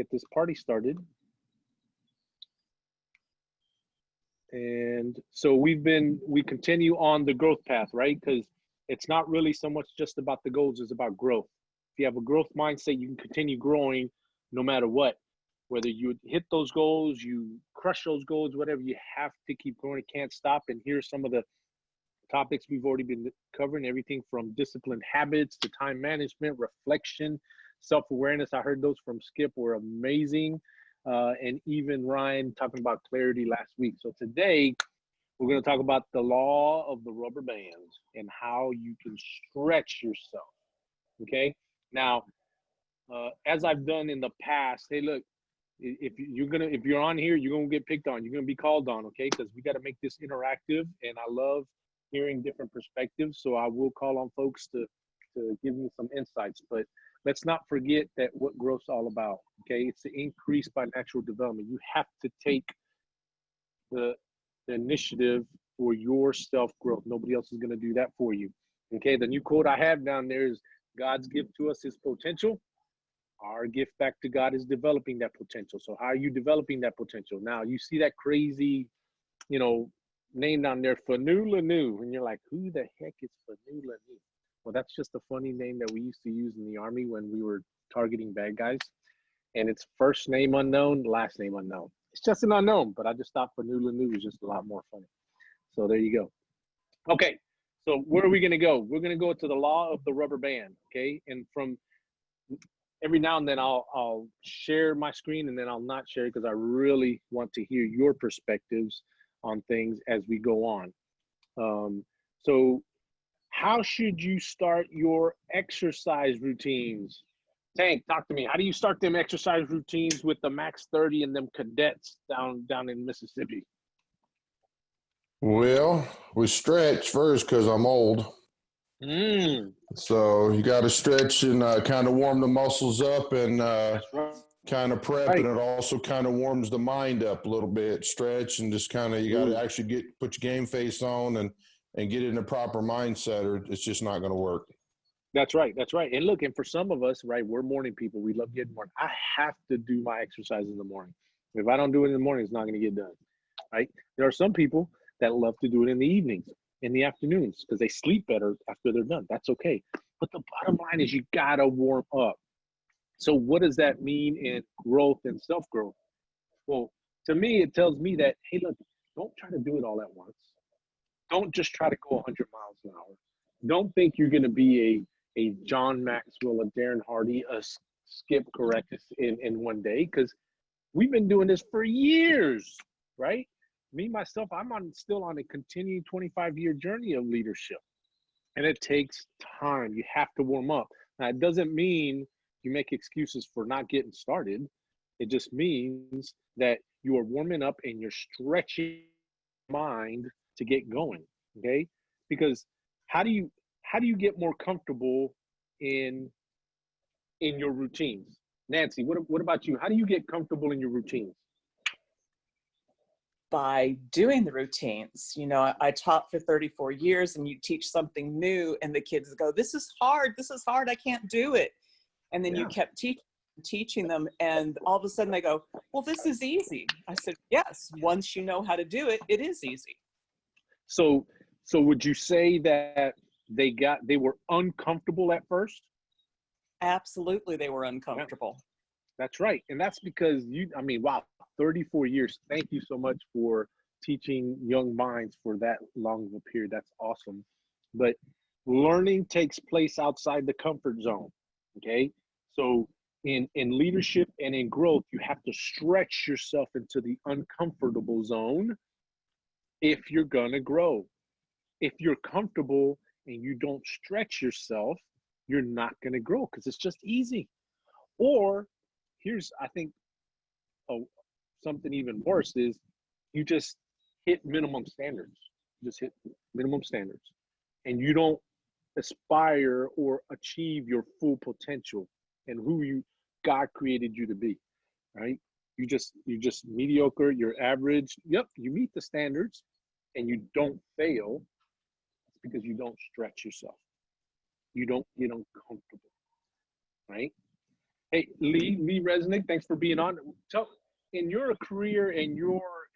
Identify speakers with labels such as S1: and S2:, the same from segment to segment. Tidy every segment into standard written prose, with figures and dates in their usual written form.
S1: get this party started. And so we continue on the growth path, right? Because it's not really so much just about the goals, it's about growth. If you have a growth mindset, you can continue growing no matter what. Whether you hit those goals, you crush those goals, whatever, you have to keep growing. It can't stop. And here's some of the topics we've already been covering, everything from disciplined habits to time management, reflection, self-awareness. I heard those from Skip were amazing. And even Ryan talking about clarity last week. So today we're going to talk about the law of the rubber band and how you can stretch yourself. Okay. Now, as I've done in the past, hey, look, if you're on here, you're going to get picked on, you're going to be called on. Okay. Because we got to make this interactive, and I love hearing different perspectives. So I will call on folks to give me some insights, but let's not forget that what growth's all about. Okay. It's the increase by natural development. You have to take the initiative for your self-growth. Nobody else is going to do that for you. Okay. The new quote I have down there is God's gift to us is potential. Our gift back to God is developing that potential. So how are you developing that potential? Now you see that crazy, name down there, Fanu Lanu, and you're like, who the heck is Fanu Lanu? Well, that's just a funny name that we used to use in the Army when we were targeting bad guys. And it's first name unknown, last name unknown. It's just an unknown, but I just thought Fanu Lanu was just a lot more funny. So there you go. Okay, so where are we going to go? We're going to go to the law of the rubber band, okay? And from every now and then I'll share my screen, and then I'll not share it because I really want to hear your perspectives on things as we go on. So how should you start your exercise routines? Tank, talk to me. How do you start them exercise routines with the Max 30 and them cadets down in Mississippi?
S2: Well, we stretch first because I'm old. So you got to stretch and kind of warm the muscles up and kind of prep, and it also kind of warms the mind up a little bit. Stretch and just kind of, you got to actually put your game face on and get in the proper mindset, or it's just not going to work.
S1: That's right. That's right. And look, and for some of us, right, we're morning people. We love getting morning. I have to do my exercise in the morning. If I don't do it in the morning, it's not going to get done, right? There are some people that love to do it in the evenings, in the afternoons, because they sleep better after they're done. That's okay. But the bottom line is you got to warm up. So what does that mean in growth and self-growth? Well, to me, it tells me that, hey, look, don't try to do it all at once. Don't just try to go 100 miles an hour. Don't think you're going to be a John Maxwell, a Darren Hardy, a Skip Correctus in one day, because we've been doing this for years, right? Me, myself, I'm still on a continuing 25-year journey of leadership. And it takes time. You have to warm up. Now, it doesn't mean you make excuses for not getting started. It just means that you are warming up and you're stretching your mind to get going, okay? Because how do you get more comfortable in your routines? Nancy, what about you? How do you get comfortable in your routines?
S3: By doing the routines. I taught for 34 years, and you teach something new and the kids go, this is hard, I can't do it. And then you kept teaching them, and all of a sudden they go, well, this is easy. I said, yes, once you know how to do it, it is easy.
S1: So would you say that they were uncomfortable at first?
S3: Absolutely, they were uncomfortable.
S1: Yeah. That's right. And that's because wow, 34 years. Thank you so much for teaching young minds for that long of a period. That's awesome. But learning takes place outside the comfort zone. Okay. So in leadership and in growth, you have to stretch yourself into the uncomfortable zone if you're going to grow. If you're comfortable and you don't stretch yourself, you're not going to grow because it's just easy. Or here's, I think, something even worse is you just hit minimum standards. You just hit minimum standards. And you don't aspire or achieve your full potential and who God created you to be, right? You're just mediocre, you're average. Yep, you meet the standards and you don't fail. It's because you don't stretch yourself. You don't get uncomfortable, right? Hey, Lee Resnick, thanks for being on. Tell, in your career and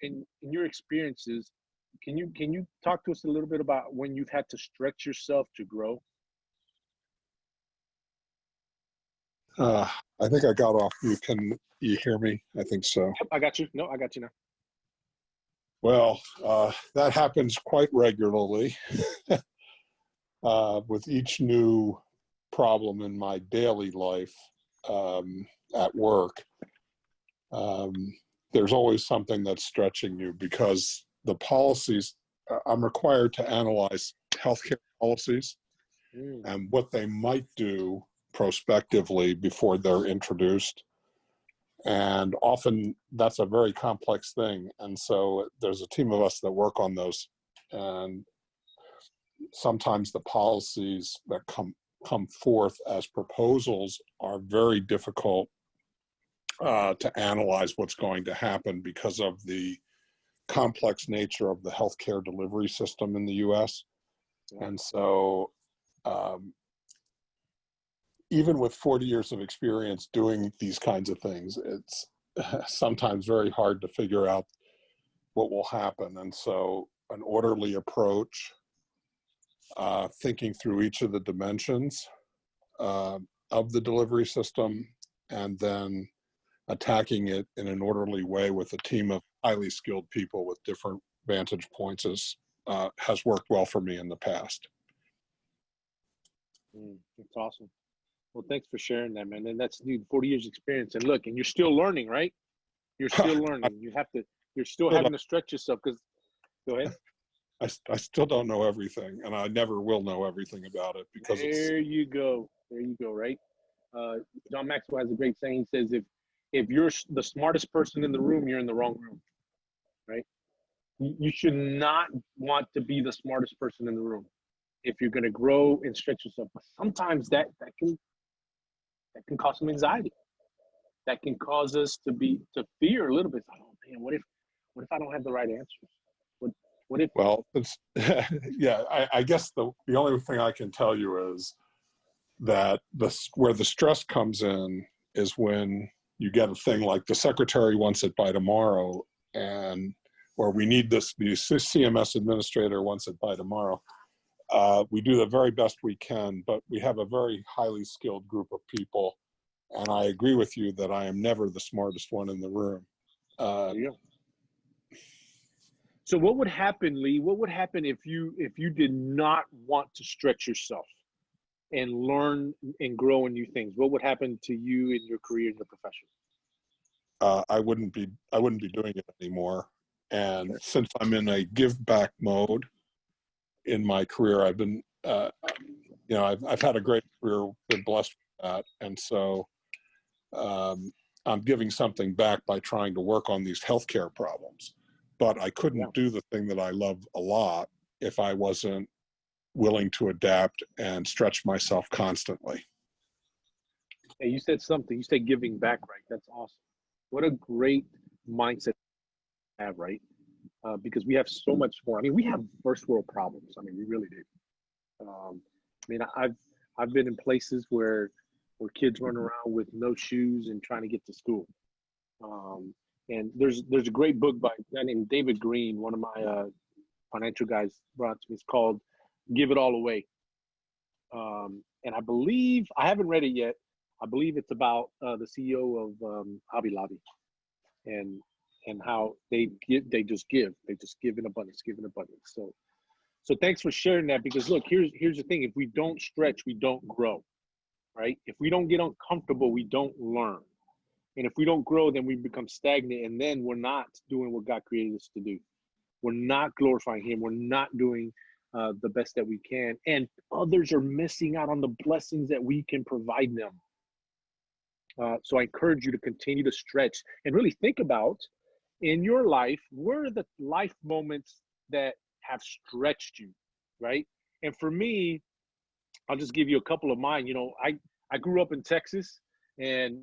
S1: in your experiences, can you talk to us a little bit about when you've had to stretch yourself to grow?
S4: I think I got off. Can you hear me? I think so.
S1: Yep, I got you. No, I got you now.
S4: Well, that happens quite regularly with each new problem in my daily life at work. There's always something that's stretching you because the policies, I'm required to analyze healthcare policies and what they might do prospectively before they're introduced. And often that's a very complex thing. And so there's a team of us that work on those. And sometimes the policies that come forth as proposals are very difficult to analyze what's going to happen because of the complex nature of the healthcare delivery system in the US. And so even with 40 years of experience doing these kinds of things, it's sometimes very hard to figure out what will happen. And so an orderly approach, thinking through each of the dimensions of the delivery system, and then attacking it in an orderly way with a team of highly skilled people with different vantage points has worked well for me in the past.
S1: That's awesome. Well, thanks for sharing that, man. And that's 40 years experience. And look, and you're still learning, right? You're still learning. You're still having to stretch yourself because, go ahead.
S4: I still don't know everything, and I never will know everything about it because
S1: there you go, right? John Maxwell has a great saying. He says, if you're the smartest person in the room, you're in the wrong room, right? You should not want to be the smartest person in the room if you're going to grow and stretch yourself. But sometimes that can cause some anxiety. That can cause us to fear a little bit. Oh man, what if I don't have the right answers? What if?
S4: Well, it's, yeah, I guess the only thing I can tell you is that where the stress comes in is when you get a thing like the secretary wants it by tomorrow, or we need the CMS administrator wants it by tomorrow. We do the very best we can, but we have a very highly skilled group of people. And I agree with you that I am never the smartest one in the room.
S1: Yeah. So what would happen, Lee? What would happen if you did not want to stretch yourself and learn and grow in new things? What would happen to you in your career and your profession?
S4: I wouldn't be doing it anymore. And since I'm in a give back mode in my career, I've been, I've had a great career, been blessed with that. And so I'm giving something back by trying to work on these healthcare problems. But I couldn't do the thing that I love a lot if I wasn't willing to adapt and stretch myself constantly.
S1: Hey, you said something. You said giving back, right? That's awesome. What a great mindset to have, right? Because we have so much more. I mean, we have first world problems. I mean, we really do. I mean, I've been in places where kids run around with no shoes and trying to get to school. And there's a great book by a guy named David Green, one of my financial guys brought to me. It's called Give It All Away. And I believe, I haven't read it yet. I believe it's about the CEO of Hobby Lobby and how they just give in abundance. So thanks for sharing that, because look, here's the thing. If we don't stretch, we don't grow, right? If we don't get uncomfortable, we don't learn. And if we don't grow, then we become stagnant, and then we're not doing what God created us to do. We're not glorifying Him. We're not doing the best that we can. And others are missing out on the blessings that we can provide them. So I encourage you to continue to stretch and really think about in your life, where are the life moments that have stretched you, right? And for me, I'll just give you a couple of mine. You know, I grew up in Texas, and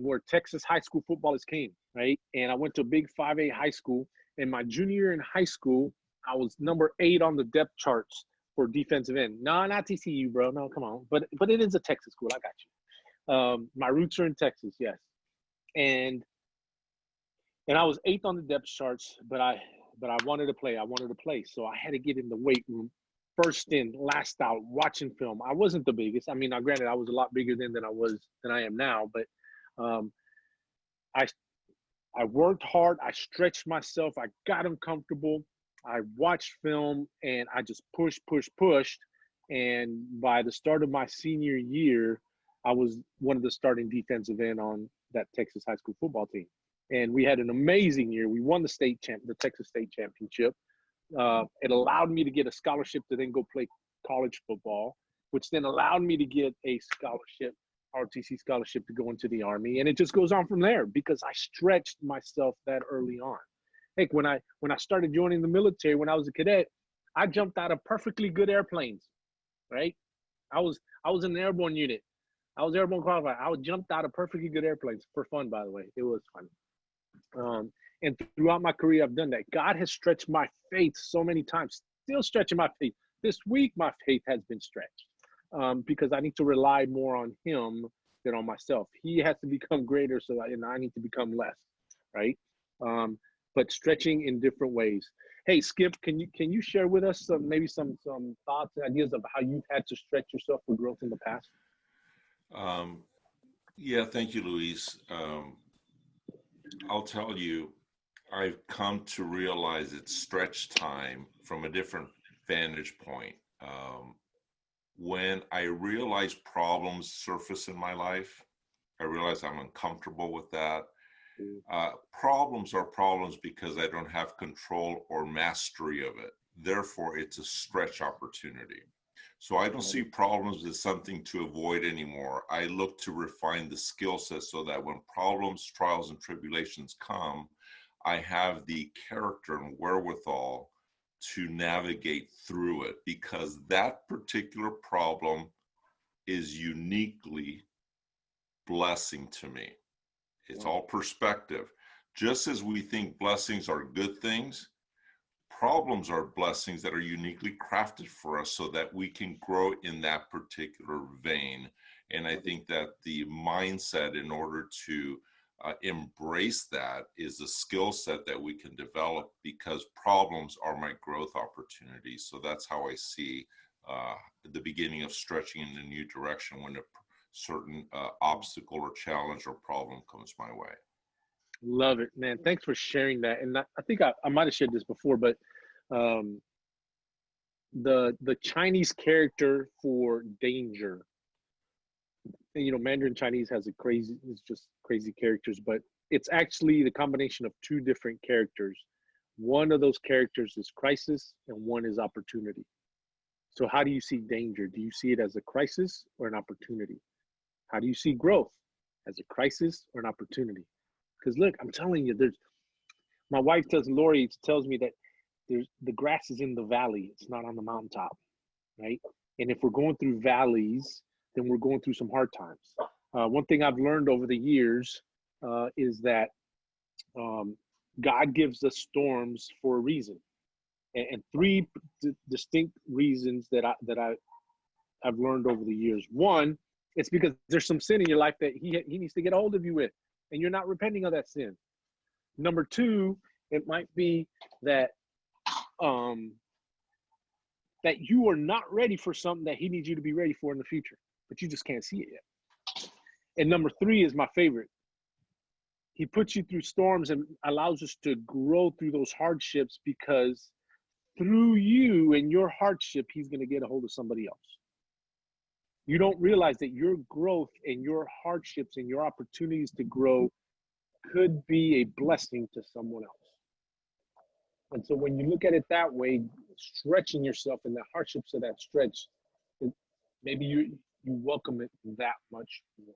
S1: where Texas high school football is king, right? And I went to a big 5A high school. In my junior year in high school, I was number 8 on the depth charts for defensive end. No, not TCU, bro. No, come on. But it is a Texas school. I got you. My roots are in Texas, yes. And I was 8th on the depth charts, but I wanted to play. I wanted to play. So I had to get in the weight room, first in, last out, watching film. I wasn't the biggest. I mean, now granted, I was a lot bigger then than I am now, but I worked hard. I stretched myself. I got uncomfortable. I watched film and I just pushed. And by the start of my senior year, I was one of the starting defensive end on that Texas high school football team. And we had an amazing year. We won the Texas State Championship. It allowed me to get a scholarship to then go play college football, which then allowed me to get a scholarship, ROTC scholarship, to go into the Army. And it just goes on from there because I stretched myself that early on. Heck, when I started joining the military, when I was a cadet, I jumped out of perfectly good airplanes, right? I was in an airborne unit. I was airborne qualified. I jumped out of perfectly good airplanes for fun, by the way. It was fun. And throughout my career, I've done that. God has stretched my faith so many times, still stretching my faith. This week, my faith has been stretched because I need to rely more on him than on myself. He has to become greater, and I need to become less, right? But stretching in different ways. Hey, Skip, can you share with us maybe some thoughts and ideas of how you've had to stretch yourself for growth in the past?
S5: Yeah, thank you, Luis. I'll tell you, I've come to realize it's stretch time from a different vantage point. When I realize problems surface in my life, I realize I'm uncomfortable with that. Problems are problems because I don't have control or mastery of it. Therefore, it's a stretch opportunity. So I don't see problems as something to avoid anymore. I look to refine the skill set so that when problems, trials, and tribulations come, I have the character and wherewithal to navigate through it, because that particular problem is uniquely blessing to me. It's all perspective. Just as we think blessings are good things, problems are blessings that are uniquely crafted for us so that we can grow in that particular vein. And I think that the mindset in order to embrace that is a skill set that we can develop, because problems are my growth opportunities. So that's how I see the beginning of stretching in a new direction when a certain obstacle or challenge or problem comes my way.
S1: Love it, man. Thanks for sharing that. And I think I might have shared this before, but the Chinese character for danger, and, Mandarin Chinese has it's just crazy characters, but it's actually the combination of two different characters. One of those characters is crisis and one is opportunity. So how do you see danger? Do you see it as a crisis or an opportunity? How do you see growth? As a crisis or an opportunity? Because look, I'm telling you, my wife Lori tells me that the grass is in the valley. It's not on the mountaintop, right? And if we're going through valleys, then we're going through some hard times. One thing I've learned over the years is that God gives us storms for a reason, and three distinct reasons that I've learned over the years. One, it's because there's some sin in your life that he needs to get a hold of you with, and you're not repenting of that sin. Number two, it might be that that you are not ready for something that he needs you to be ready for in the future, but you just can't see it yet. And number three is my favorite. He puts you through storms and allows us to grow through those hardships, because through you and your hardship, he's going to get a hold of somebody else. You don't realize that your growth and your hardships and your opportunities to grow could be a blessing to someone else. And so when you look at it that way, stretching yourself and the hardships of that stretch, maybe you welcome it that much more.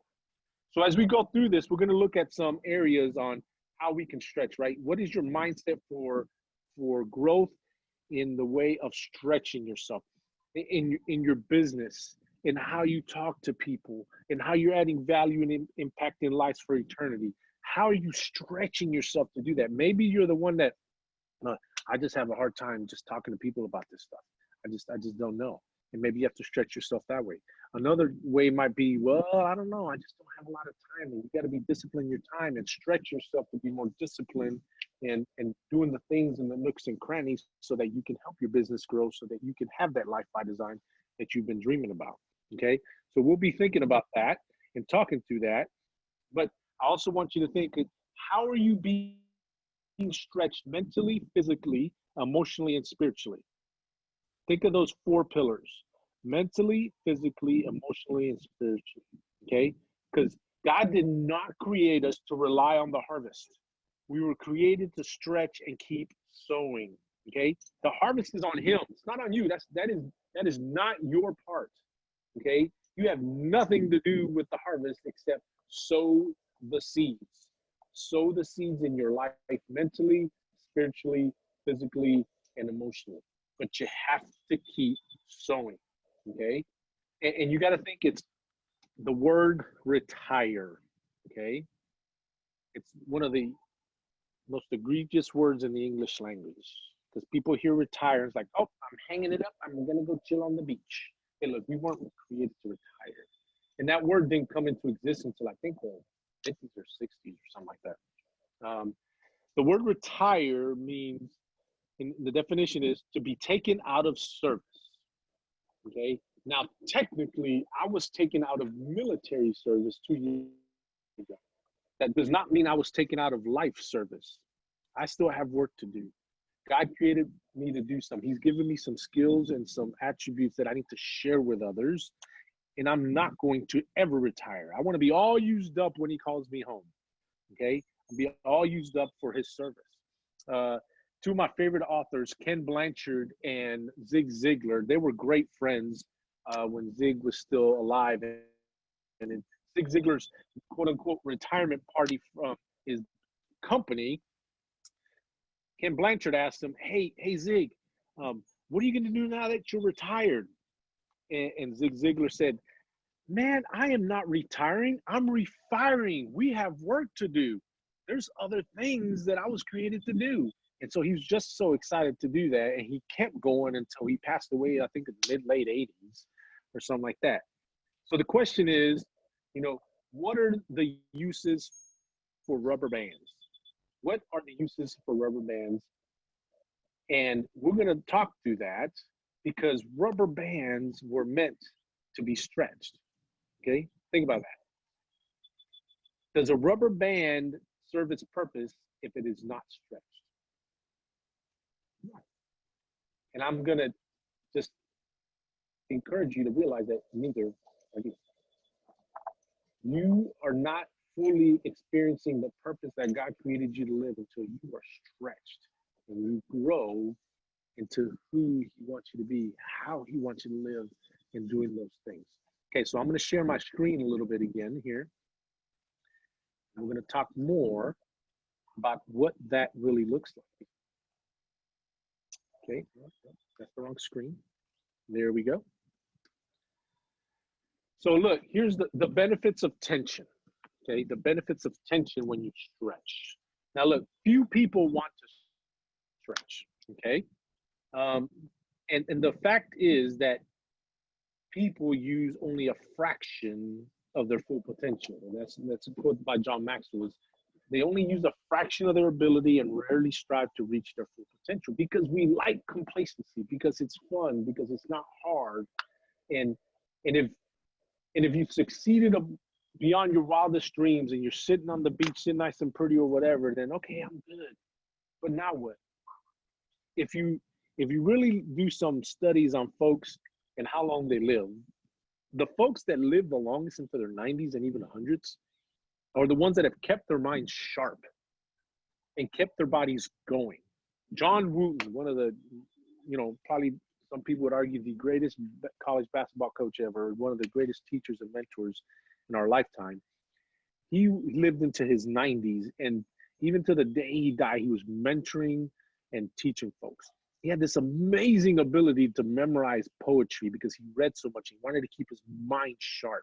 S1: So as we go through this, we're going to look at some areas on how we can stretch, right? What is your mindset for growth in the way of stretching yourself in your business, in how you talk to people, and how you're adding value and impacting lives for eternity? How are you stretching yourself to do that? Maybe you're the one that I just have a hard time just talking to people about this stuff. I just don't know. And maybe you have to stretch yourself that way. Another way might be, well, I don't know, I just don't have a lot of time. And you got to be disciplined your time and stretch yourself to be more disciplined and doing the things in the nooks and crannies so that you can help your business grow, so that you can have that life by design that you've been dreaming about. Okay. So we'll be thinking about that and talking through that. But I also want you to think, how are you being stretched mentally, physically, emotionally, and spiritually? Think of those 4 pillars: mentally, physically, emotionally, and spiritually. Okay? Because God did not create us to rely on the harvest. We were created to stretch and keep sowing. Okay? The harvest is on Him. It's not on you. That is not your part. Okay? You have nothing to do with the harvest except sow the seeds. Sow the seeds in your life, mentally, spiritually, physically, and emotionally. But you have to keep sowing. Okay? And you got to think it's the word retire. Okay? It's one of the most egregious words in the English language, because people hear retire, it's like, oh, I'm hanging it up, I'm gonna go chill on the beach. Hey, look, we weren't created to retire. And that word didn't come into existence until I think the 50s or 60s or something like that. The word retire means, in the definition is to be taken out of service. Okay. Now, technically, I was taken out of military service 2 years ago. That does not mean I was taken out of life service. I still have work to do. God created me to do something. He's given me some skills and some attributes that I need to share with others. And I'm not going to ever retire. I want to be all used up when He calls me home. Okay? I'll be all used up for His service. 2 of my favorite authors, Ken Blanchard and Zig Ziglar, they were great friends when Zig was still alive. And in Zig Ziglar's quote unquote retirement party from his company, Ken Blanchard asked him, hey Zig, what are you going to do now that you're retired? And Zig Ziglar said, man, I am not retiring. I'm refiring. We have work to do. There's other things that I was created to do. And so he was just so excited to do that. And he kept going until he passed away, I think in the late 80s or something like that. So the question is, what are the uses for rubber bands? What are the uses for rubber bands? And we're going to talk through that, because rubber bands were meant to be stretched. Okay? Think about that. Does a rubber band serve its purpose if it is not stretched? No. And I'm going to just encourage you to realize that neither are you. You are not fully experiencing the purpose that God created you to live until you are stretched and you grow into who He wants you to be, how He wants you to live in doing those things. Okay, so I'm going to share my screen a little bit again here. And we're going to talk more about what that really looks like. Okay, that's the wrong screen. There we go. So look, here's the benefits of tension. Okay, the benefits of tension when you stretch. Now look, few people want to stretch. Okay, and the fact is that people use only a fraction of their full potential. And that's a quote by John Maxwell. They only use a fraction of their ability and rarely strive to reach their full potential, because we like complacency, because it's fun, because it's not hard. And if you've succeeded beyond your wildest dreams and you're sitting on the beach, sitting nice and pretty or whatever, then okay, I'm good. But now what? If you really do some studies on folks and how long they live, the folks that live the longest into their 90s and even 100s are the ones that have kept their minds sharp and kept their bodies going. John Wooten, one of the, probably some people would argue the greatest college basketball coach ever, one of the greatest teachers and mentors in our lifetime. He lived into his 90s, and even to the day he died, he was mentoring and teaching folks. He had this amazing ability to memorize poetry because he read so much. He wanted to keep his mind sharp.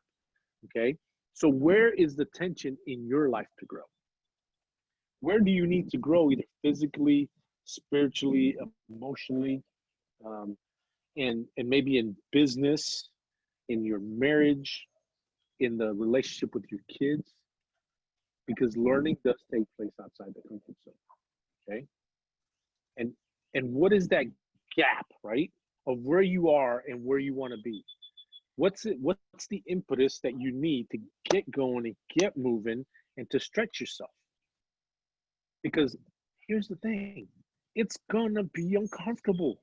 S1: Okay, so where is the tension in your life to grow? Where do you need to grow, either physically, spiritually, emotionally? and maybe in business, in your marriage, in the relationship with your kids, because learning does take place outside the comfort zone. Okay. And what is that gap, right? Of where you are and where you want to be. What's the impetus that you need to get going and get moving and to stretch yourself? Because here's the thing, it's gonna be uncomfortable.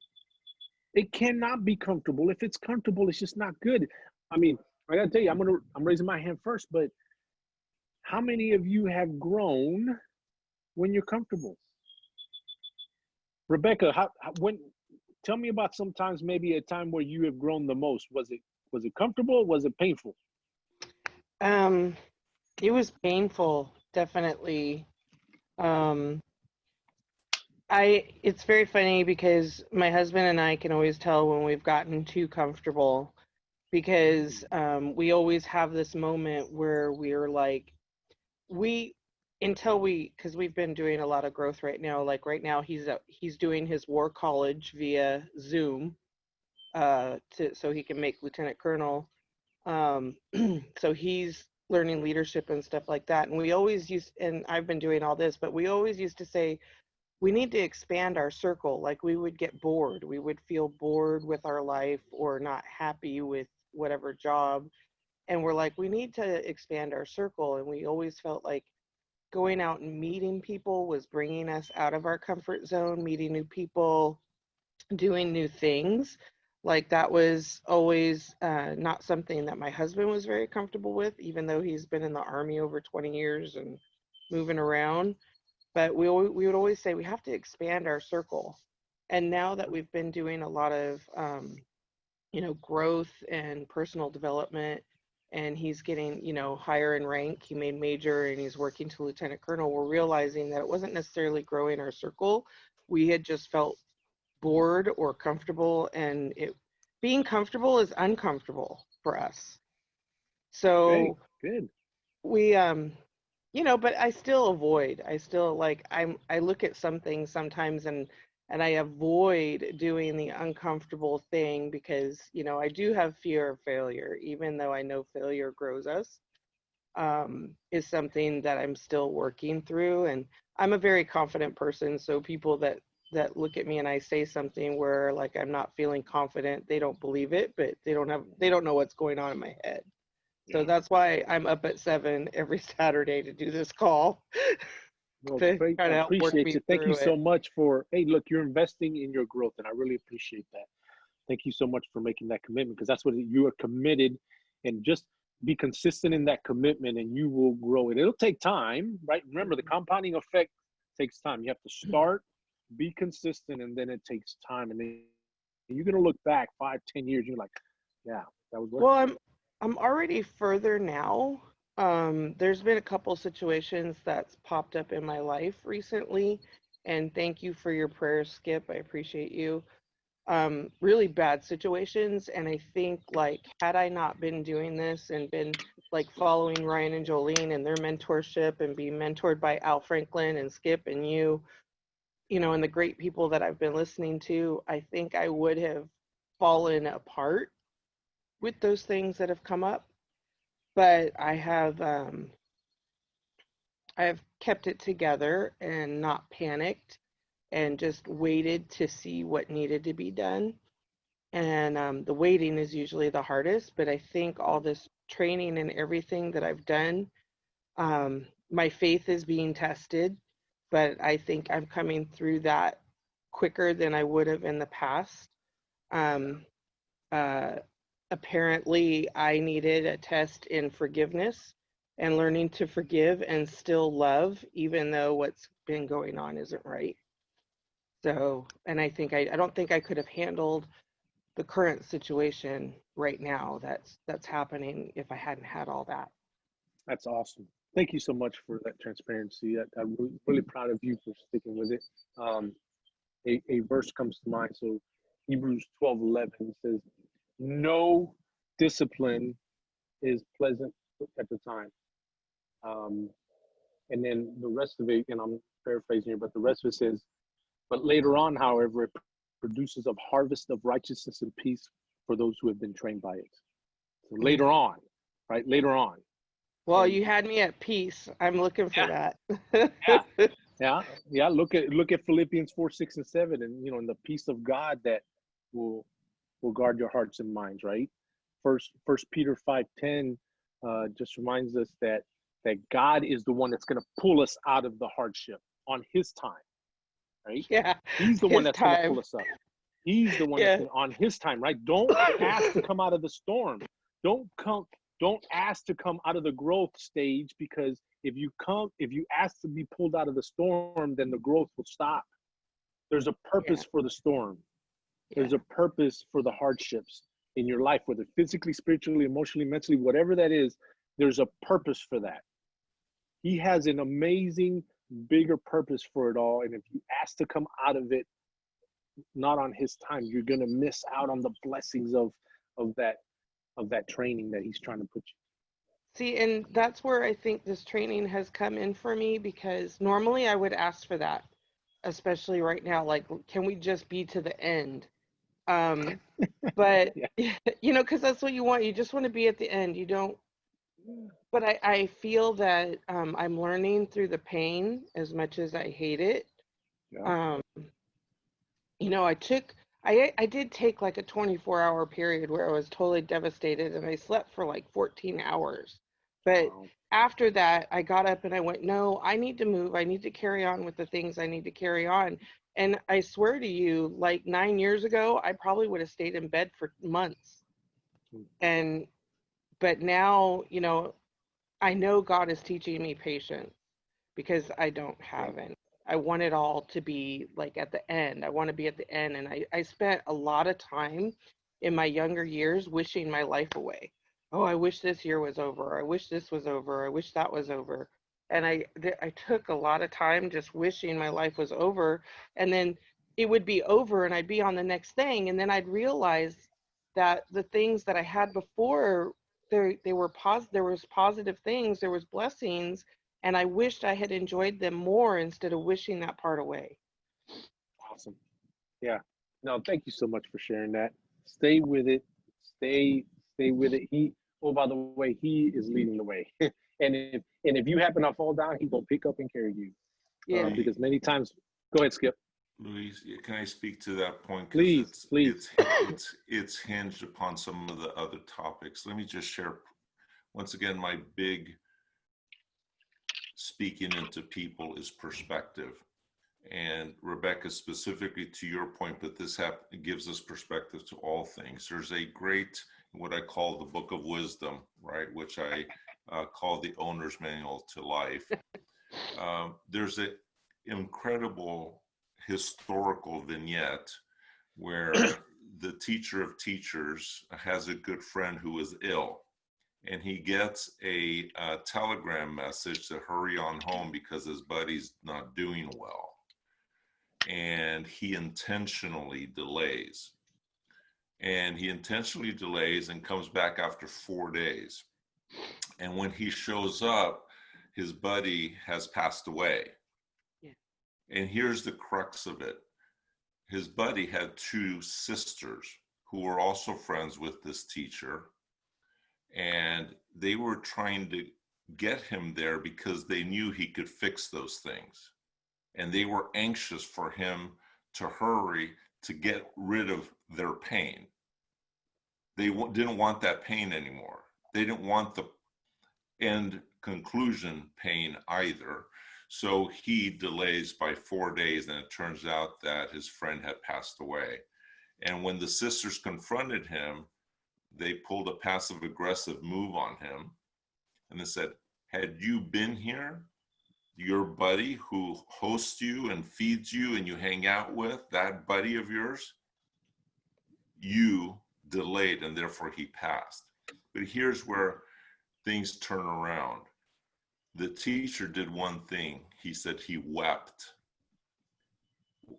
S1: It cannot be comfortable. If it's comfortable, it's just not good. I mean, I gotta tell you, I'm raising my hand first, but how many of you have grown when you're comfortable? Rebecca, tell me about sometimes maybe a time where you have grown the most. Was it comfortable or was it painful?
S6: It was painful, definitely. It's very funny because my husband and I can always tell when we've gotten too comfortable, because we always have this moment where we're like, because we've been doing a lot of growth right now. Like right now, he's doing his war college via Zoom, so he can make lieutenant colonel. So he's learning leadership and stuff like that. And and I've been doing all this, but we always used to say, we need to expand our circle. Like we would get bored. We would feel bored with our life or not happy with whatever job. And we're like, we need to expand our circle. And we always felt like going out and meeting people was bringing us out of our comfort zone, meeting new people, doing new things. Like that was always not something that my husband was very comfortable with, even though he's been in the Army over 20 years and moving around. But we would always say we have to expand our circle. And now that we've been doing a lot of, growth and personal development, and he's getting, higher in rank, he made major and he's working to lieutenant colonel, we're realizing that it wasn't necessarily growing our circle. We had just felt bored or comfortable, and being comfortable is uncomfortable for us. So
S1: okay, good.
S6: We but I still avoid. I still I look at some things sometimes, and I avoid doing the uncomfortable thing because, I do have fear of failure, even though I know failure grows us. Is something that I'm still working through, and I'm a very confident person, so people that look at me and I say something where like I'm not feeling confident, they don't believe it, but they don't know what's going on in my head. So that's why I'm up at 7 every Saturday to do this call.
S1: Well,
S6: To
S1: great.
S6: kind
S1: I
S6: of help work
S1: appreciate
S6: me
S1: you. Thank you
S6: through
S1: so
S6: it.
S1: much hey, look, you're investing in your growth, and I really appreciate that. Thank you so much for making that commitment, because that's what you are committed, and just be consistent in that commitment and you will grow it. It'll take time, right? Remember, the compounding effect takes time. You have to start, be consistent, and then it takes time. And then you're going to look back 5-10 years, you're like, yeah, that was worth it.
S6: Well, I'm already further now. There's been a couple situations that's popped up in my life recently, and thank you for your prayers, Skip. I appreciate you. Really bad situations, and I think like had I not been doing this and been like following Ryan and Jolene and their mentorship and being mentored by Al Franklin and Skip and you, and the great people that I've been listening to, I think I would have fallen apart with those things that have come up. But I have kept it together and not panicked and just waited to see what needed to be done. And the waiting is usually the hardest, but I think all this training and everything that I've done, my faith is being tested, but I think I'm coming through that quicker than I would have in the past. Um, uh, Apparently, I needed a test in forgiveness and learning to forgive and still love, even though what's been going on isn't right. So, and I think I don't think I could have handled the current situation right now that's happening if I hadn't had all that.
S1: That's awesome. Thank you so much for that transparency. I'm really proud of you for sticking with it. A verse comes to mind. So Hebrews 12:11 says, no discipline is pleasant at the time. And then the rest of it, and I'm paraphrasing here, but the rest of it says, but later on, however, it produces a harvest of righteousness and peace for those who have been trained by it. So later on, right? Later on.
S6: Well,
S1: And
S6: you had me at peace. I'm looking for that.
S1: yeah. Look at Philippians 4, 6, and 7, and and the peace of God that will guard your hearts and minds, right? First Peter 5:10 just reminds us that God is the one that's going to pull us out of the hardship on His time, right?
S6: Yeah.
S1: He's the one
S6: His
S1: that's going to
S6: time.
S1: pull us up. He's the one that's on His time, right? Don't ask to come out of the storm. Don't ask to come out of the growth stage, because if you ask to be pulled out of the storm, then the growth will stop. There's a purpose for the storm. There's a purpose for the hardships in your life, whether physically, spiritually, emotionally, mentally, whatever that is, there's a purpose for that. He has an amazing, bigger purpose for it all. And if you ask to come out of it, not on His time, you're going to miss out on the blessings of that training that He's trying to put you.
S6: See, and that's where I think this training has come in for me, because normally I would ask for that, especially right now. Like, can we just be to the end? But, because that's what you want. You just want to be at the end. You don't. But I feel that I'm learning through the pain as much as I hate it.
S1: Yeah.
S6: I did take like a 24-hour period where I was totally devastated, and I slept for like 14 hours. But after that, I got up and I went, no, I need to move. I need to carry on with the things I need to carry on. And I swear to you, like 9 years ago, I probably would have stayed in bed for months. But now, I know God is teaching me patience, because I don't have any. I want it all to be like at the end. I want to be at the end. And I spent a lot of time in my younger years wishing my life away. Oh, I wish this year was over. I wish this was over. I wish that was over. And I took a lot of time just wishing my life was over. And then it would be over and I'd be on the next thing. And then I'd realize that the things that I had before, there was positive things, there was blessings, and I wished I had enjoyed them more instead of wishing that part away.
S1: Awesome. Yeah. No, thank you so much for sharing that. Stay with it. Stay with it. By the way, He is leading the way. and if you happen to fall down, He's gonna pick up and carry you.
S6: Yeah.
S1: Because many times, go ahead, Skip.
S5: Luis, can I speak to that point?
S1: Please.
S5: It's hinged upon some of the other topics. Let me just share once again, my big speaking into people is perspective. And Rebecca, specifically to your point, but this gives us perspective to all things. There's a great, what I call the book of wisdom, right? Which I call the owner's manual to life. There's an incredible historical vignette where the teacher of teachers has a good friend who is ill. And he gets a telegram message to hurry on home because his buddy's not doing well. And he intentionally delays. And comes back after 4 days. And when he shows up, his buddy has passed away. Yeah. And here's the crux of it. His buddy had 2 sisters who were also friends with this teacher. And they were trying to get him there because they knew he could fix those things. And they were anxious for him to hurry to get rid of their pain. They didn't want that pain anymore. They didn't want the end conclusion pain either. So he delays by 4 days, and it turns out that his friend had passed away. And when the sisters confronted him, they pulled a passive aggressive move on him. And they said, had you been here, your buddy who hosts you and feeds you and you hang out with, that buddy of yours, you delayed and therefore he passed. But here's where things turn around. The teacher did one thing. He said he wept.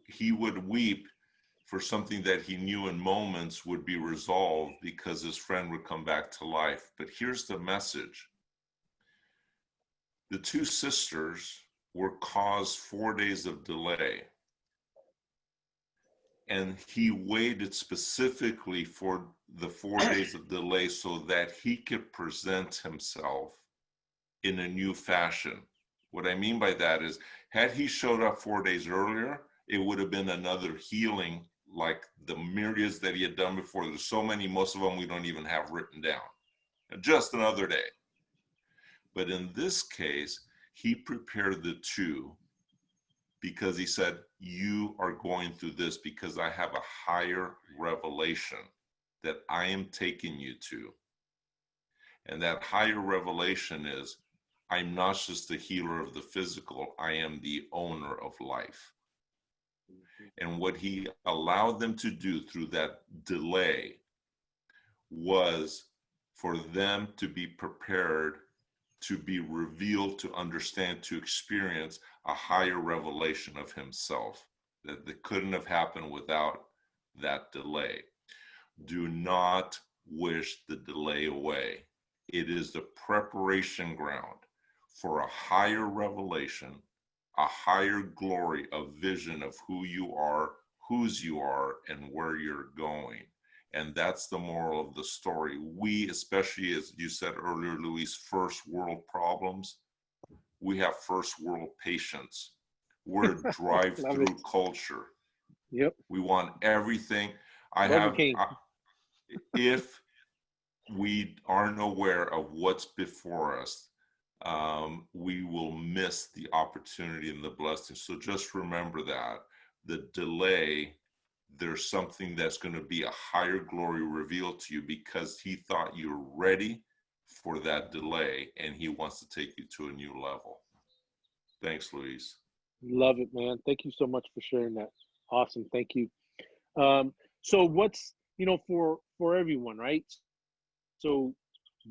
S5: He would weep for something that he knew in moments would be resolved because his friend would come back to life. But here's the message. The 2 sisters were caused 4 days of delay. And he waited specifically for the 4 days of delay so that he could present himself in a new fashion. What I mean by that is, had he showed up 4 days earlier, it would have been another healing like the myriads that he had done before. There's so many, most of them we don't even have written down. Just another day. But in this case, he prepared the two because he said, you are going through this because I have a higher revelation that I am taking you to. And that higher revelation is, I'm not just the healer of the physical, I am the owner of life. And what he allowed them to do through that delay was for them to be prepared, to be revealed, to understand, to experience a higher revelation of himself that couldn't have happened without that delay. Do not wish the delay away. It is the preparation ground for a higher revelation, a higher glory, a vision of who you are, whose you are, and where you're going. And that's the moral of the story. We, especially as you said earlier, Luis, first world problems, we have first world patience. We're a drive-through culture.
S1: Yep.
S5: We want everything. If we aren't aware of what's before us, we will miss the opportunity and the blessing. So just remember that the delay, there's something that's going to be a higher glory revealed to you because he thought you were ready for that delay and he wants to take you to a new level. Thanks, Luis.
S1: Love it, man. Thank you so much for sharing that. Awesome. Thank you. So what's, for everyone, right? So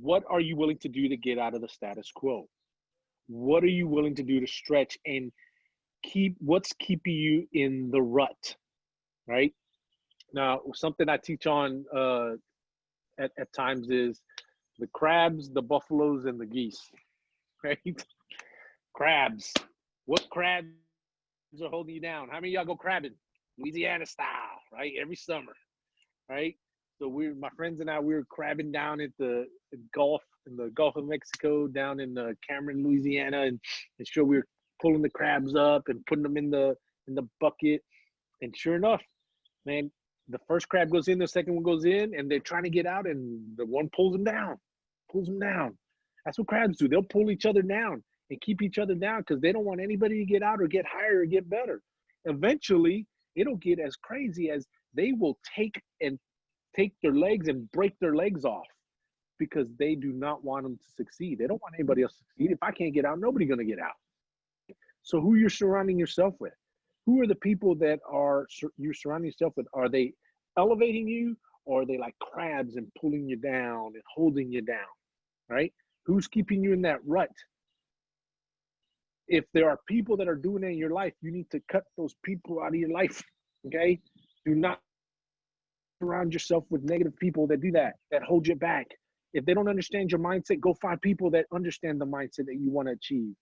S1: what are you willing to do to get out of the status quo? What are you willing to do to stretch and what's keeping you in the rut, right? Now, something I teach on at times is the crabs, the buffaloes, and the geese, right? Crabs. What crabs are holding you down? How many of y'all go crabbing? Louisiana style, right? Every summer, right? So my friends and I, we were crabbing down at the Gulf, in the Gulf of Mexico, down in Cameron, Louisiana, and sure we were pulling the crabs up and putting them in the bucket. And sure enough, man, the first crab goes in, the second one goes in, and they're trying to get out, and the one pulls them down. That's what crabs do. They'll pull each other down and keep each other down because they don't want anybody to get out or get higher or get better. Eventually, it'll get as crazy as they will take their legs and break their legs off because they do not want them to succeed. They don't want anybody else to succeed. If I can't get out, nobody's going to get out. So who you're surrounding yourself with? Who are the people that you're surrounding yourself with? Are they elevating you, or are they like crabs and pulling you down and holding you down, right? Who's keeping you in that rut? If there are people that are doing it in your life, you need to cut those people out of your life, okay? Do not surround yourself with negative people that do that hold you back. If they don't understand your mindset, go find people that understand the mindset that you want to achieve.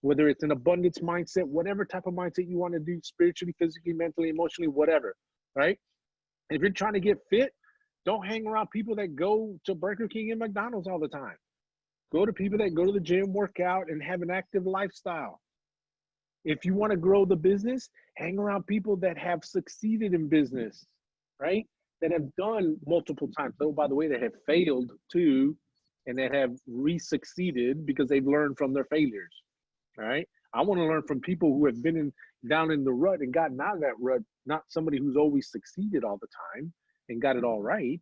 S1: Whether it's an abundance mindset, whatever type of mindset you want to do, spiritually, physically, mentally, emotionally, whatever, right? If you're trying to get fit, don't hang around people that go to Burger King and McDonald's all the time. Go to people that go to the gym, work out, and have an active lifestyle. If you want to grow the business, hang around people that have succeeded in business, right? That have done multiple times. Oh, by the way, that have failed too, and that have re-succeeded because they've learned from their failures, right? I want to learn from people who have been down in the rut and gotten out of that rut, not somebody who's always succeeded all the time and got it all right.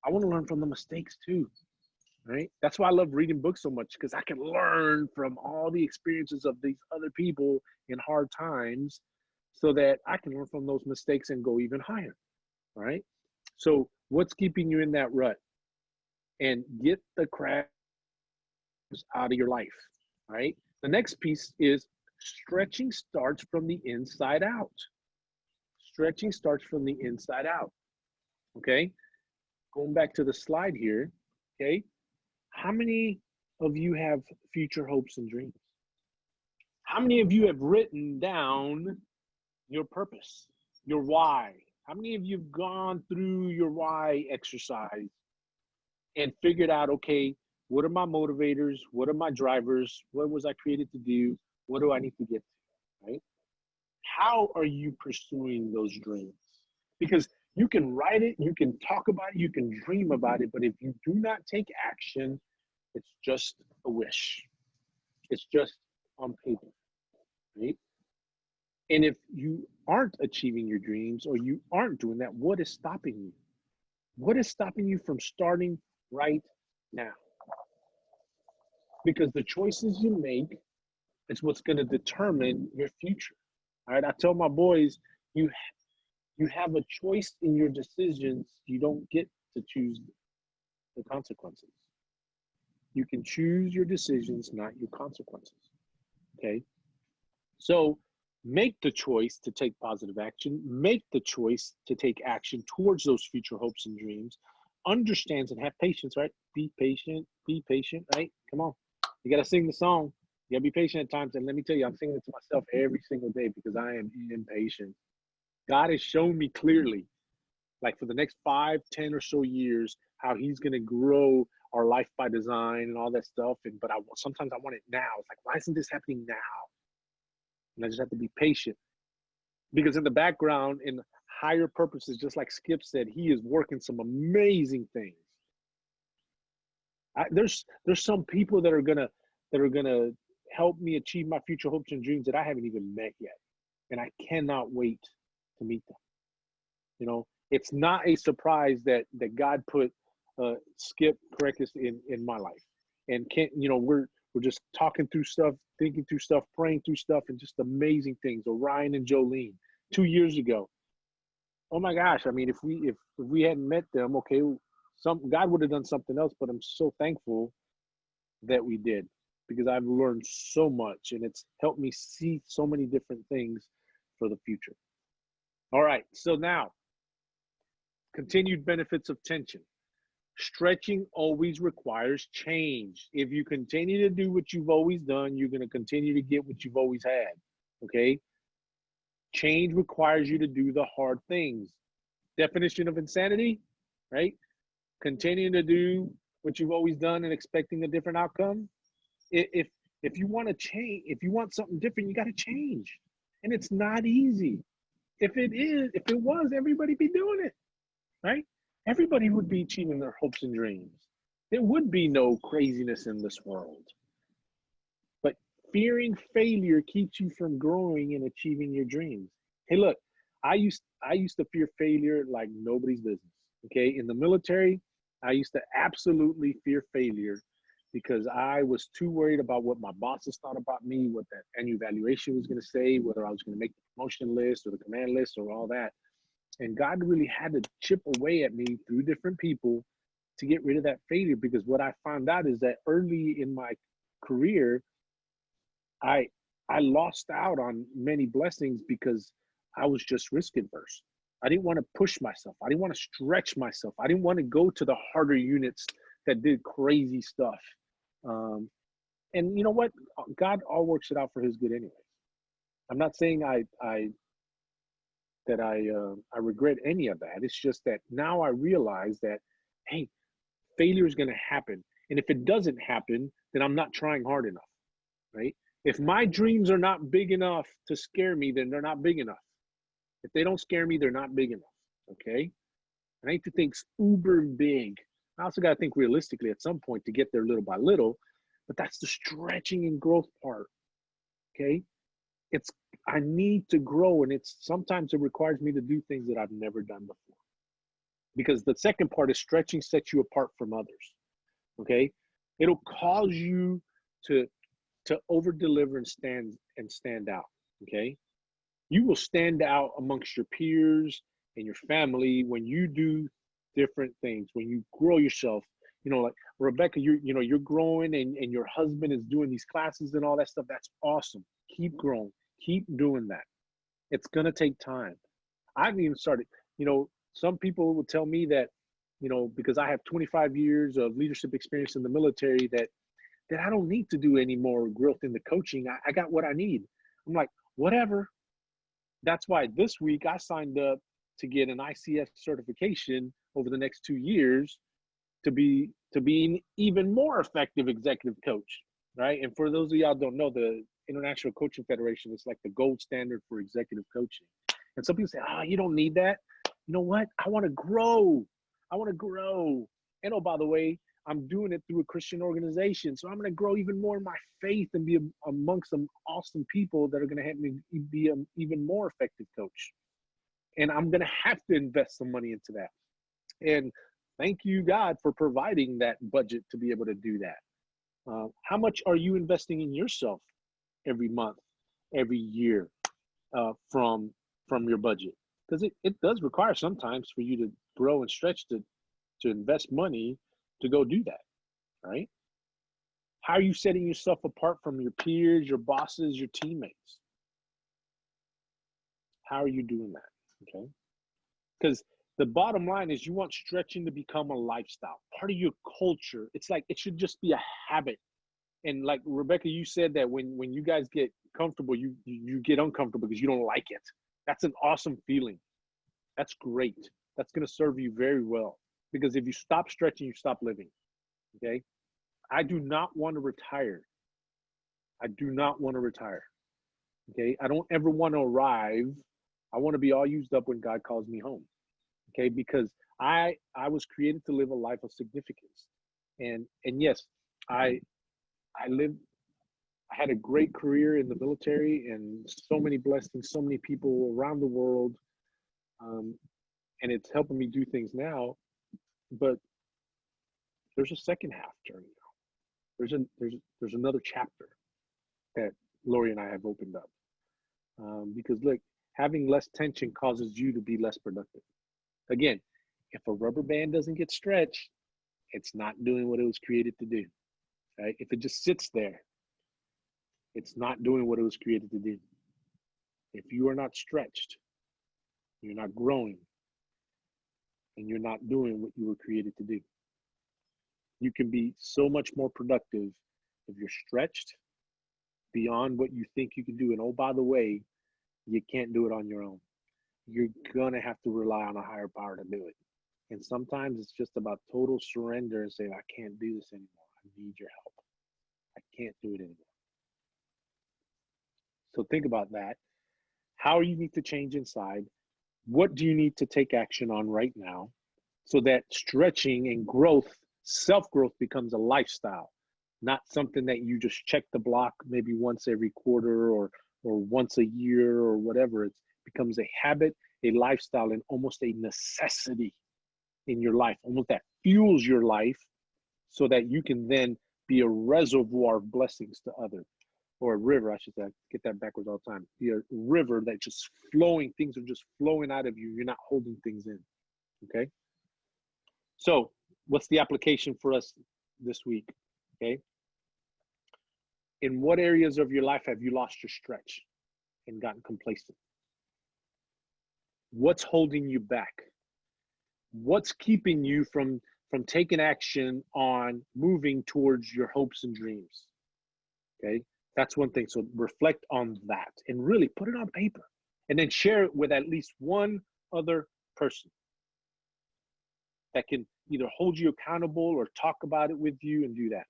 S1: I want to learn from the mistakes too, right? That's why I love reading books so much, because I can learn from all the experiences of these other people in hard times so that I can learn from those mistakes and go even higher, right? So what's keeping you in that rut? And get the crabs out of your life, right? The next piece is stretching starts from the inside out. Stretching starts from the inside out, okay? Going back to the slide here, okay? How many of you have future hopes and dreams? How many of you have written down your purpose, your why, How many of you have gone through your why exercise and figured out, okay, what are my motivators? What are my drivers? What was I created to do? What do I need to get to, right? How are you pursuing those dreams? Because you can write it, you can talk about it, you can dream about it, but if you do not take action, it's just a wish. It's just on paper, right? And if you aren't achieving your dreams or you aren't doing that, what is stopping you? What is stopping you from starting right now? Because the choices you make is what's going to determine your future. All right, I tell my boys, you have a choice in your decisions. You don't get to choose the consequences. You can choose your decisions, not your consequences. Okay, so make the choice to take positive action. Make the choice to take action towards those future hopes and dreams. Understands and have patience, right? Be patient, right? Come on, you got to sing the song. You got to be patient at times. And let me tell you, I'm singing it to myself every single day because I am impatient. God has shown me clearly, like for the next 5, 10 or so years, how he's going to grow our life by design and all that stuff. But sometimes I want it now. It's like, why isn't this happening now? And I just have to be patient, because in the background, in higher purposes, just like Skip said, he is working some amazing things. There's some people that are gonna help me achieve my future hopes and dreams that I haven't even met yet, and I cannot wait to meet them. You know, it's not a surprise that God put Skip Correctus in my life, and we're just talking through stuff, thinking through stuff, praying through stuff, and just amazing things. Orion and Jolene 2 years ago. Oh my gosh! I mean, if we hadn't met them, okay, God would have done something else. But I'm so thankful that we did, because I've learned so much, and it's helped me see so many different things for the future. All right, so now, continued benefits of tension. Stretching always requires change. If you continue to do what you've always done, you're going to continue to get what you've always had, okay? Change requires you to do the hard things. Definition of insanity, right? Continuing to do what you've always done and expecting a different outcome. If you want to change, if you want something different, you got to change. And it's not easy. If it was, everybody be doing it, right? Everybody would be achieving their hopes and dreams. There would be no craziness in this world. But fearing failure keeps you from growing and achieving your dreams. Hey, look, I used to fear failure like nobody's business. Okay, in the military, I used to absolutely fear failure because I was too worried about what my bosses thought about me, what that annual evaluation was going to say, whether I was going to make the promotion list or the command list or all that. And God really had to chip away at me through different people to get rid of that failure, because what I found out is that early in my career, I lost out on many blessings because I was just risk adverse. I didn't want to push myself. I didn't want to stretch myself. I didn't want to go to the harder units that did crazy stuff. And you know what? God all works it out for his good anyway. I'm not saying I regret any of that. It's just that now I realize that, hey, failure is going to happen. And if it doesn't happen, then I'm not trying hard enough, right? If my dreams are not big enough to scare me, then they're not big enough. If they don't scare me, they're not big enough, okay? And I need to think uber big. I also got to think realistically at some point to get there little by little, but that's the stretching and growth part, okay? I need to grow, and sometimes it requires me to do things that I've never done before. Because the second part is stretching sets you apart from others, okay? It'll cause you to over deliver and stand out, okay? You will stand out amongst your peers and your family when you do different things, when you grow yourself. Like Rebecca, you're growing, and your husband is doing these classes and all that stuff. That's awesome. Keep growing. Keep doing that. It's going to take time. I've even started, some people will tell me that, because I have 25 years of leadership experience in the military, that I don't need to do any more growth in the coaching. I got what I need. I'm like, whatever. That's why this week I signed up to get an ICF certification over the next 2 years to be an even more effective executive coach, right? And for those of y'all don't know, the International Coaching Federation is like the gold standard for executive coaching. And some people say, oh, you don't need that. You know what? I want to grow. I want to grow. And oh, by the way, I'm doing it through a Christian organization. So I'm going to grow even more in my faith and be amongst some awesome people that are going to help me be an even more effective coach. And I'm going to have to invest some money into that. And thank you, God, for providing that budget to be able to do that. How much are you investing in yourself every month, every year from your budget? Because it does require sometimes for you to grow and stretch to invest money to go do that, right? How are you setting yourself apart from your peers, your bosses, your teammates? How are you doing that, okay? Because the bottom line is you want stretching to become a lifestyle, part of your culture. It's like it should just be a habit. And like Rebecca, you said that when you guys get comfortable, you get uncomfortable because you don't like it. That's an awesome feeling. That's great. That's going to serve you very well. Because if you stop stretching, you stop living, okay? I do not want to retire. I do not want to retire, okay? I don't ever want to arrive. I want to be all used up when God calls me home, okay? Because I was created to live a life of significance. And yes, I had a great career in the military and so many blessings, so many people around the world. And it's helping me do things now. But there's a second half journey now. There's another chapter that Lori and I have opened up. Because look, having less tension causes you to be less productive. Again, if a rubber band doesn't get stretched, it's not doing what it was created to do. Right? If it just sits there, it's not doing what it was created to do. If you are not stretched, you're not growing, and you're not doing what you were created to do. You can be so much more productive if you're stretched beyond what you think you can do. And oh, by the way, you can't do it on your own. You're going to have to rely on a higher power to do it. And sometimes it's just about total surrender and saying, I can't do this anymore. I need your help. I can't do it anymore. So think about that. How you need to change inside. What do you need to take action on right now so that stretching and growth, self-growth becomes a lifestyle, not something that you just check the block maybe once every quarter or once a year or whatever. It becomes a habit, a lifestyle, and almost a necessity in your life, almost that fuels your life so that you can then be a reservoir of blessings to others. Or a river, I should say. I get that backwards all the time. Be a river that's just flowing. Things are just flowing out of you. You're not holding things in, okay? So what's the application for us this week, okay? In what areas of your life have you lost your stretch and gotten complacent? What's holding you back? What's keeping you from taking action on moving towards your hopes and dreams, okay? That's one thing. So reflect on that and really put it on paper and then share it with at least one other person that can either hold you accountable or talk about it with you and do that.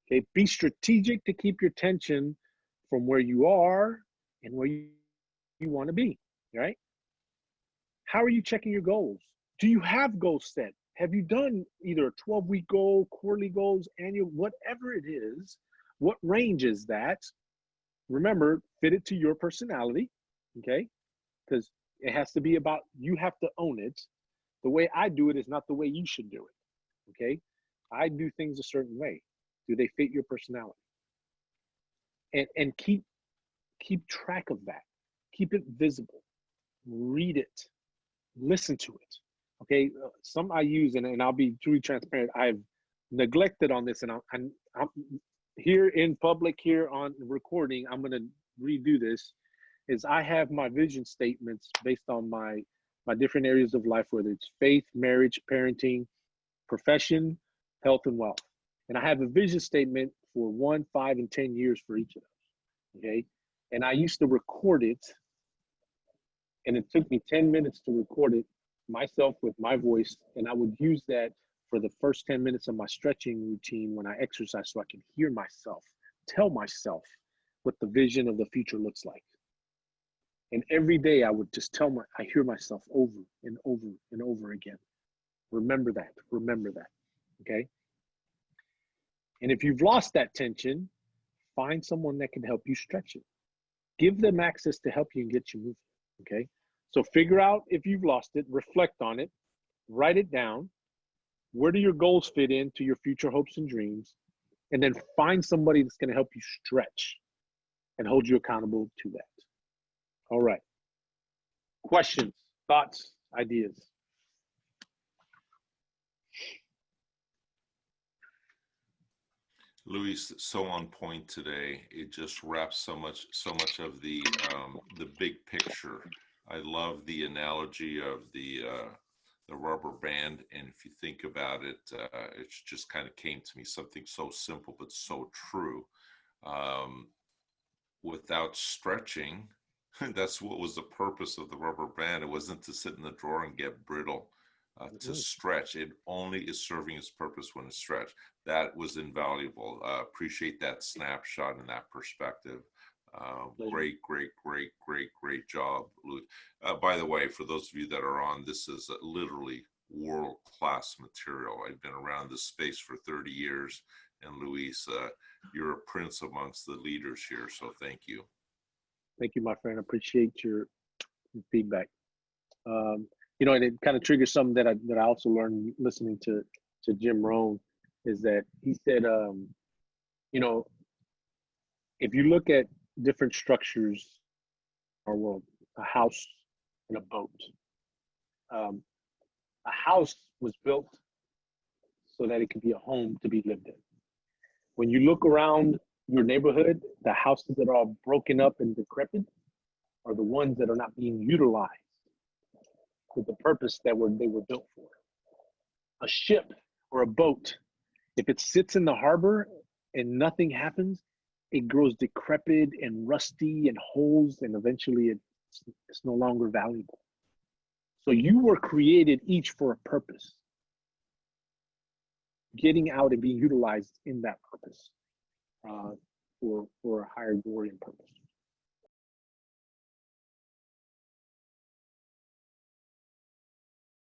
S1: Okay, be strategic to keep your attention from where you are and where you want to be, right? How are you checking your goals? Do you have goals set? Have you done either a 12-week goal, quarterly goals, annual, whatever it is? What range is that? Remember, fit it to your personality, okay? Because it has to be about, you have to own it. The way I do it is not the way you should do it, okay? I do things a certain way. Do they fit your personality? And keep track of that. Keep it visible. Read it. Listen to it, okay? Some I use, and I'll be truly transparent, I've neglected on this, and I'm here in public, here on recording, I'm going to redo this, is I have my vision statements based on my different areas of life, whether it's faith, marriage, parenting, profession, health, and wealth. And I have a vision statement for 1, 5, and 10 years for each of those, okay? And I used to record it And it took me 10 minutes to record it myself with my voice. And I would use that for the first 10 minutes of my stretching routine when I exercise, so I can hear myself, tell myself what the vision of the future looks like. And every day I would just I hear myself over and over and over again. Remember that, okay? And if you've lost that tension, find someone that can help you stretch it. Give them access to help you and get you moving, okay? So figure out if you've lost it, reflect on it, write it down. Where do your goals fit into your future hopes and dreams? And then find somebody that's gonna help you stretch and hold you accountable to that. All right. Questions, thoughts, ideas?
S5: Luis, so on point today. It just wraps so much of the big picture. I love the analogy of the rubber band, and if you think about it, it just kind of came to me, something so simple but so true. Without stretching, that's what was the purpose of the rubber band. It wasn't to sit in the drawer and get brittle. To stretch, it only is serving its purpose when it's stretched. That was invaluable. Appreciate that snapshot and that perspective. Great job, Louis. By the way, for those of you that are on, this is literally world-class material. I've been around this space for 30 years, and Luis, you're a prince amongst the leaders here, so thank you.
S1: Thank you, my friend. I appreciate your feedback. You know, and it kind of triggers something that I also learned listening to Jim Rohn, is that he said, you know, if you look at different structures in our world, a house and a boat. A house was built so that it could be a home to be lived in. When you look around your neighborhood, the houses that are all broken up and decrepit are the ones that are not being utilized with the purpose that they were built for. A ship or a boat, if it sits in the harbor and nothing happens, it grows decrepit and rusty and holes, and eventually it's no longer valuable. So you were created each for a purpose, getting out and being utilized in that purpose for a higher glory and purpose.